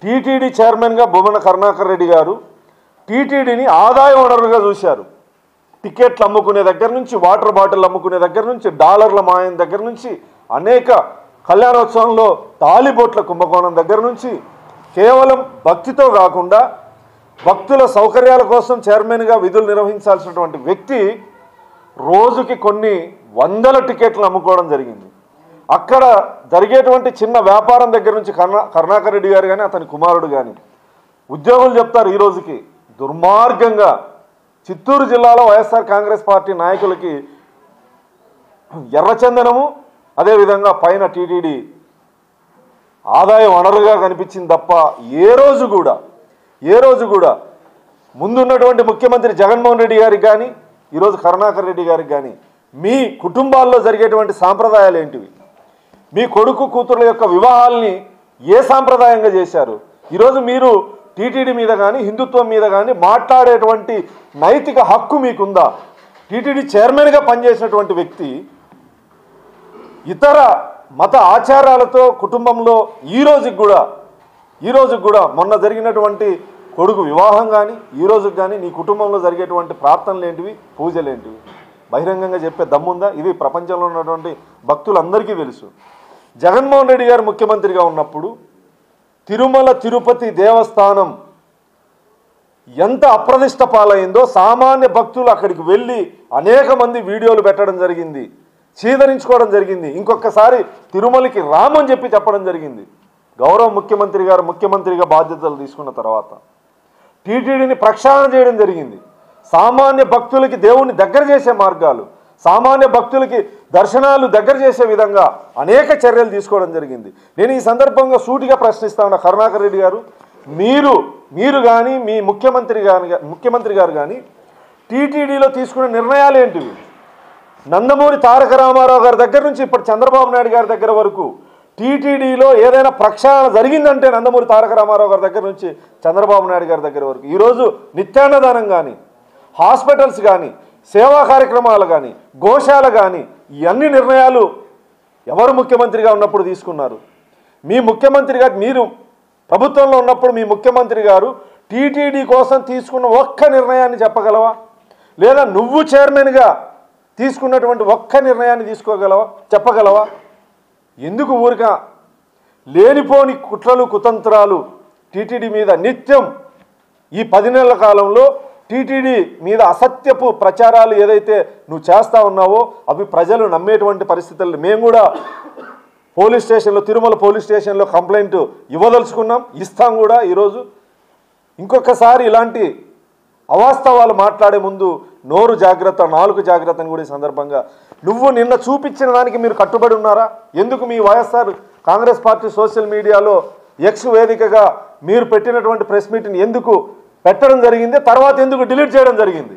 TTD చైర్మన్గా భూమన కరుణాకర్ రెడ్డి గారు టీటీడీని ఆదాయ వనరుగా చూశారు. టికెట్లు అమ్ముకునే దగ్గర నుంచి, వాటర్ బాటిల్ అమ్ముకునే దగ్గర నుంచి, డాలర్ల మాయం దగ్గర నుంచి, అనేక కళ్యాణోత్సవంలో తాలిబోట్ల కుంభకోణం దగ్గర నుంచి, కేవలం భక్తితో కాకుండా భక్తుల సౌకర్యాల కోసం చైర్మన్గా విధులు నిర్వహించాల్సినటువంటి వ్యక్తి రోజుకి కొన్ని వందల టికెట్లు అమ్ముకోవడం జరిగింది. అక్కడ జరిగేటువంటి చిన్న వ్యాపారం దగ్గర నుంచి కరుణాకర్ రెడ్డి గారు కానీ అతని కుమారుడు కానీ ఉద్యోగులు చెప్తారు, ఈ రోజుకి దుర్మార్గంగా చిత్తూరు జిల్లాలో వైఎస్ఆర్ కాంగ్రెస్ పార్టీ నాయకులకి ఎర్రచందనము, అదేవిధంగా పైన టీటీడీ ఆదాయ వనరుగా కనిపించింది తప్ప ఏ రోజు కూడా ముందున్నటువంటి ముఖ్యమంత్రి జగన్మోహన్ రెడ్డి గారికి కానీ ఈరోజు కరుణాకర్ రెడ్డి గారికి కానీ మీ కుటుంబాల్లో జరిగేటువంటి సాంప్రదాయాలు ఏంటివి, మీ కొడుకు కూతుర్ల యొక్క వివాహాల్ని ఏ సాంప్రదాయంగా చేశారు? ఈరోజు మీరు టీటీడీ మీద కానీ హిందుత్వం మీద కానీ మాట్లాడేటువంటి నైతిక హక్కు మీకుందా? టీటీడీ చైర్మన్గా పనిచేసినటువంటి వ్యక్తి ఇతర మత ఆచారాలతో కుటుంబంలో ఈ రోజుకి కూడా మొన్న జరిగినటువంటి కొడుకు వివాహం కానీ ఈ రోజుకి కానీ నీ కుటుంబంలో జరిగేటువంటి ప్రార్థనలు ఏంటివి, పూజలు ఏంటివి బహిరంగంగా చెప్పే దమ్ముందా? ఇది ప్రపంచంలో ఉన్నటువంటి భక్తులందరికీ తెలుసు. జగన్మోహన్ రెడ్డి గారు ముఖ్యమంత్రిగా ఉన్నప్పుడు తిరుమల తిరుపతి దేవస్థానం ఎంత అప్రదిష్ట పాలైందో సామాన్య భక్తులు అక్కడికి వెళ్ళి అనేక మంది వీడియోలు పెట్టడం జరిగింది, చీదరించుకోవడం జరిగింది. ఇంకొకసారి తిరుమలకి రామని చెప్పడం జరిగింది. గౌరవ ముఖ్యమంత్రి గారు ముఖ్యమంత్రిగా బాధ్యతలు తీసుకున్న తర్వాత టీటీడీని ప్రక్షాళన చేయడం జరిగింది. సామాన్య భక్తులకి దేవుణ్ణి దగ్గర చేసే మార్గాలు, సామాన్య భక్తులకి దర్శనాలు దగ్గర చేసే విధంగా అనేక చర్యలు తీసుకోవడం జరిగింది. నేను ఈ సందర్భంగా సూటిగా ప్రశ్నిస్తా ఉన్నా, కరుణాకర్ రెడ్డి గారు, మీరు కానీ మీ ముఖ్యమంత్రి గారు కానీ టీటీడీలో తీసుకున్న నిర్ణయాలు ఏంటివి? నందమూరి తారక రామారావు గారి దగ్గర నుంచి ఇప్పుడు చంద్రబాబు నాయుడు గారి దగ్గర వరకు టీటీడీలో ఏదైనా ప్రక్షాళన జరిగిందంటే నందమూరి తారక రామారావు గారి దగ్గర నుంచి చంద్రబాబు నాయుడు గారి దగ్గర వరకు ఈరోజు నిత్యాన్నదానం కానీ, హాస్పిటల్స్ కానీ, సేవా కార్యక్రమాలు కానీ, గోశాల కానీ, ఇవన్నీ నిర్ణయాలు ఎవరు ముఖ్యమంత్రిగా ఉన్నప్పుడు తీసుకున్నారు? మీ ముఖ్యమంత్రి గారు, మీరు ప్రభుత్వంలో ఉన్నప్పుడు మీ ముఖ్యమంత్రి గారు టీటీడీ కోసం తీసుకున్న ఒక్క నిర్ణయాన్ని చెప్పగలవా? లేదా నువ్వు చైర్మన్గా తీసుకున్నటువంటి ఒక్క నిర్ణయాన్ని చెప్పగలవా? ఎందుకు ఊరిక లేనిపోని కుట్రలు కుతంత్రాలు టీటీడీ మీద నిత్యం ఈ 10 నెలల కాలంలో టీటీడీ మీద అసత్యపు ప్రచారాలు ఏదైతే నువ్వు చేస్తా ఉన్నావో అవి ప్రజలు నమ్మేటువంటి పరిస్థితుల్లో మేము కూడా పోలీస్ స్టేషన్లో, తిరుమల పోలీస్ స్టేషన్లో కంప్లైంట్ ఇవ్వదలుచుకున్నాం, ఇస్తాం కూడా. ఈరోజు ఇంకొకసారి ఇలాంటి అవాస్తవాలు మాట్లాడే ముందు నోరు జాగ్రత్త, నాలుగు జాగ్రత్త అని కూడా ఈ సందర్భంగా నువ్వు నిన్న చూపించిన దానికి మీరు కట్టుబడి ఉన్నారా? ఎందుకు మీ వైఎస్ఆర్ కాంగ్రెస్ పార్టీ సోషల్ మీడియాలో ఎక్స్ వేదికగా మీరు పెట్టినటువంటి ప్రెస్ మీట్ని ఎందుకు పెట్టడం జరిగింది? తర్వాత ఎందుకు డిలీట్ చేయడం జరిగింది?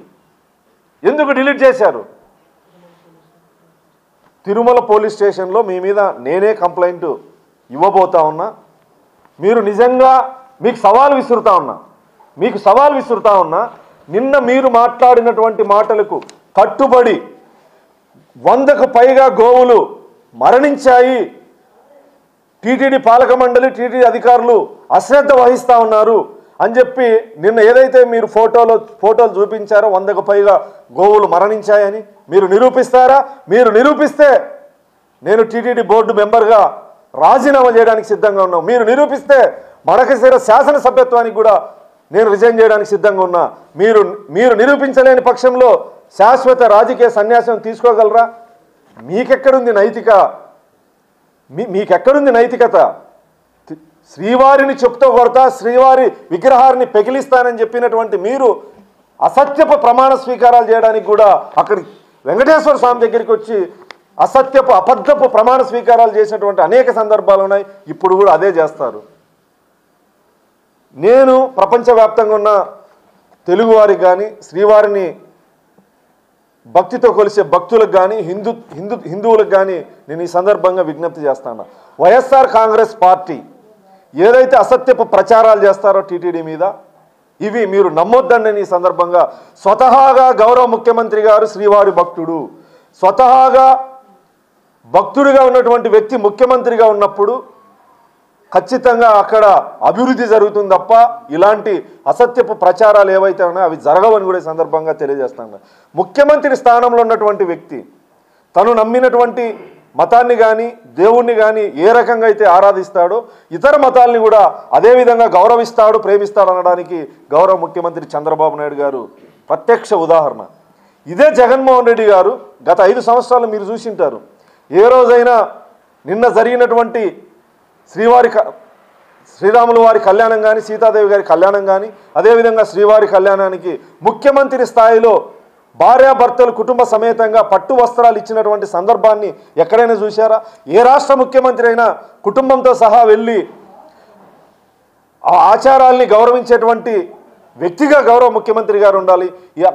ఎందుకు డిలీట్ చేశారు? తిరుమల పోలీస్ స్టేషన్లో మీ మీద నేనే కంప్లైంట్ ఇవ్వబోతా ఉన్నా. మీరు నిజంగా మీకు సవాల్ విసురుతా ఉన్నా నిన్న మీరు మాట్లాడినటువంటి మాటలకు కట్టుబడి 100కు పైగా గోవులు మరణించాయి, టీటీడీ పాలక మండలి, టీటీడీ అధికారులు అశ్రద్ధ వహిస్తూ ఉన్నారు అని చెప్పి నిన్న ఏదైతే మీరు ఫోటోలు చూపించారో 100కు పైగా గోవులు మరణించాయని మీరు నిరూపిస్తారా? మీరు నిరూపిస్తే నేను టీటీడీ బోర్డు మెంబర్గా రాజీనామా చేయడానికి సిద్ధంగా ఉన్నాను. మీరు నిరూపిస్తే మడకశిర శాసనసభ్యత్వానికి కూడా నేను రిజైన్ చేయడానికి సిద్ధంగా ఉన్నా. మీరు నిరూపించలేని పక్షంలో శాశ్వత రాజకీయ సన్యాసం తీసుకోగలరా? మీకెక్కడుంది నైతికత? శ్రీవారిని చెప్తూ కొడతా, శ్రీవారి విగ్రహాన్ని పెకిలిస్తానని చెప్పినటువంటి మీరు అసత్యపు ప్రమాణ స్వీకారాలు చేయడానికి కూడా అక్కడి వెంకటేశ్వర స్వామి దగ్గరికి వచ్చి అబద్ధపు ప్రమాణ స్వీకారాలు చేసినటువంటి అనేక సందర్భాలు ఉన్నాయి. ఇప్పుడు కూడా అదే చేస్తారు. నేను ప్రపంచవ్యాప్తంగా ఉన్న తెలుగువారికి కానీ, శ్రీవారిని భక్తితో కొలిసే భక్తులకు కానీ, హిందువులకు కానీ నేను ఈ సందర్భంగా విజ్ఞప్తి చేస్తాను. వైఎస్ఆర్ కాంగ్రెస్ పార్టీ ఏదైతే అసత్యపు ప్రచారాలు చేస్తారో టీటీడీ మీద, ఇవి మీరు నమ్మొద్దండి. ఈ సందర్భంగా స్వతహాగా గౌరవ ముఖ్యమంత్రి గారు శ్రీవారి భక్తుడు, స్వతహాగా భక్తుడిగా ఉన్నటువంటి వ్యక్తి ముఖ్యమంత్రిగా ఉన్నప్పుడు ఖచ్చితంగా అక్కడ అభివృద్ధి జరుగుతుంది తప్ప ఇలాంటి అసత్యపు ప్రచారాలు ఏవైతే ఉన్నాయో అవి జరగవని కూడా ఈ సందర్భంగా తెలియజేస్తాను. ముఖ్యమంత్రి స్థానంలో ఉన్నటువంటి వ్యక్తి తను నమ్మినటువంటి మతాన్ని కానీ దేవుణ్ణి కానీ ఏ రకంగా అయితే ఆరాధిస్తాడో ఇతర మతాల్ని కూడా అదేవిధంగా గౌరవిస్తాడు, ప్రేమిస్తాడు అనడానికి గౌరవ ముఖ్యమంత్రి చంద్రబాబు నాయుడు గారు ప్రత్యక్ష ఉదాహరణ. ఇదే జగన్మోహన్ రెడ్డి గారు గత 5 సంవత్సరాలు మీరు చూసింటారు, ఏ రోజైనా నిన్న జరిగినటువంటి శ్రీరాముల వారి కళ్యాణం కానీ, సీతాదేవి గారి కళ్యాణం కానీ, అదేవిధంగా శ్రీవారి కళ్యాణానికి ముఖ్యమంత్రి స్థాయిలో భార్యాభర్తలు కుటుంబ సమేతంగా పట్టు వస్త్రాలు ఇచ్చినటువంటి సందర్భాన్ని ఎక్కడైనా చూశారా? ఏ రాష్ట్ర ముఖ్యమంత్రి అయినా కుటుంబంతో సహా వెళ్ళి ఆ ఆచారాల్ని గౌరవించేటువంటి వ్యక్తిగా గౌరవ ముఖ్యమంత్రి గారు ఉండాలి.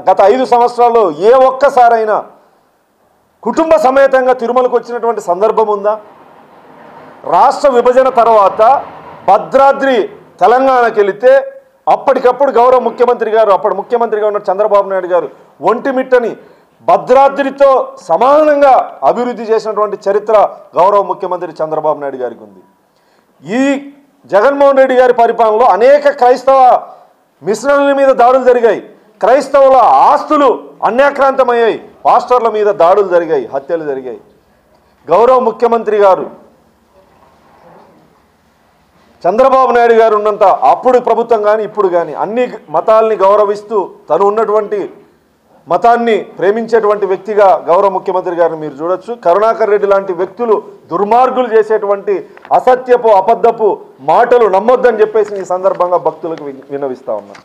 గత 5 సంవత్సరాల్లో ఏ ఒక్కసారైనా కుటుంబ సమేతంగా తిరుమలకు వచ్చినటువంటి సందర్భం ఉందా? రాష్ట్ర విభజన తర్వాత భద్రాద్రి తెలంగాణకి వెళితే అప్పటికప్పుడు గౌరవ ముఖ్యమంత్రి గారు, అప్పుడు ముఖ్యమంత్రిగా ఉన్న చంద్రబాబు నాయుడు గారు ఒంటిమిట్టని భద్రాద్రితో సమానంగా అభివృద్ధి చేసినటువంటి చరిత్ర గౌరవ ముఖ్యమంత్రి చంద్రబాబు నాయుడు గారికి ఉంది. ఈ జగన్మోహన్ రెడ్డి గారి పరిపాలనలో అనేక క్రైస్తవ మిషనరీల మీద దాడులు జరిగాయి, క్రైస్తవుల ఆస్తులు అన్యాక్రాంతమయ్యాయి, పాస్టర్ల మీద దాడులు జరిగాయి, హత్యలు జరిగాయి. గౌరవ ముఖ్యమంత్రి గారు చంద్రబాబు నాయుడు గారు ఉన్నంత అప్పుడు ప్రభుత్వం కానీ ఇప్పుడు కానీ అన్ని మతాల్ని గౌరవిస్తూ తను ఉన్నటువంటి మతాన్ని ప్రేమించేటువంటి వ్యక్తిగా గౌరవ ముఖ్యమంత్రి గారిని మీరు చూడొచ్చు. కరుణాకర్ రెడ్డి లాంటి వ్యక్తులు దుర్మార్గులు చేసేటువంటి అసత్యపు అబద్ధపు మాటలు నమ్మొద్దని చెప్పేసి ఈ సందర్భంగా భక్తులకు విన్నవిస్తా ఉన్నారు.